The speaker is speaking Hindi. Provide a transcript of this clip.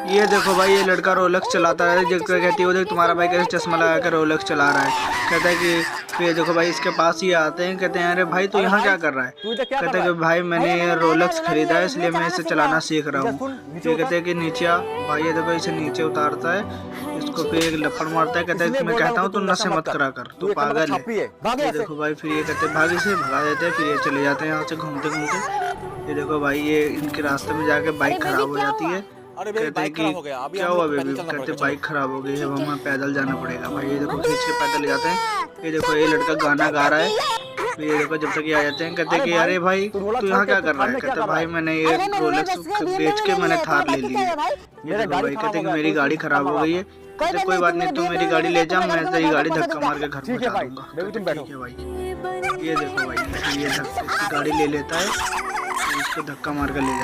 ये देखो भाई, ये लड़का रोलेक्स चलाता है। जो कहती है देख तुम्हारा भाई कैसे चश्मा लगा कर रोलेक्स चला रहा है। कहता है कि फिर देखो भाई इसके पास ही आते हैं, कहते हैं अरे भाई तू यहाँ क्या कर रहा है। कहते हैं कि भाई मैंने ये रोलेक्स खरीदा है इसलिए मैं इसे चलाना सीख रहा हूँ। फिर कहते हैं कि नीचे आ। भाई ये देखो इसे नीचे उतारता है, इसको फिर एक लपड़ मारता है। कहता है मैं कहता हूँ तू नशे मत करा कर, तू पागल है। ये देखो भाई फिर ये कहते हैं भाग, इसे भगा देते हैं। फिर ये चले जाते हैं यहाँ से घूमते घूमते। ये देखो भाई ये इनके रास्ते में जाके बाइक खराब हो जाती है। कहते हैं कि क्या हुआ बेबी। कहते बाइक खराब हो गई है, हमें पैदल जाना पड़ेगा। भाई ये देखो खींच के पैदल जाते हैं। ये देखो ये लड़का गाना गा रहा है। फिर ये देखो जब तक ये आ जाते हैं कहते हैं कि अरे भाई तू यहाँ क्या कर रहा है। कहते भाई मैंने ये रोलेक्स बेच के मैंने थार ले ली है। ये देखो भाई कहते हैं कि मेरी गाड़ी खराब हो गई है। कहते कोई बात नहीं, तू मेरी गाड़ी ले जा, मैं तेरी गाड़ी धक्का मार के घर पहुँचा दूंगा। ठीक है भाई। ये देखो भाई ये गाड़ी ले लेता है, इसको धक्का मार कर ले जाता है।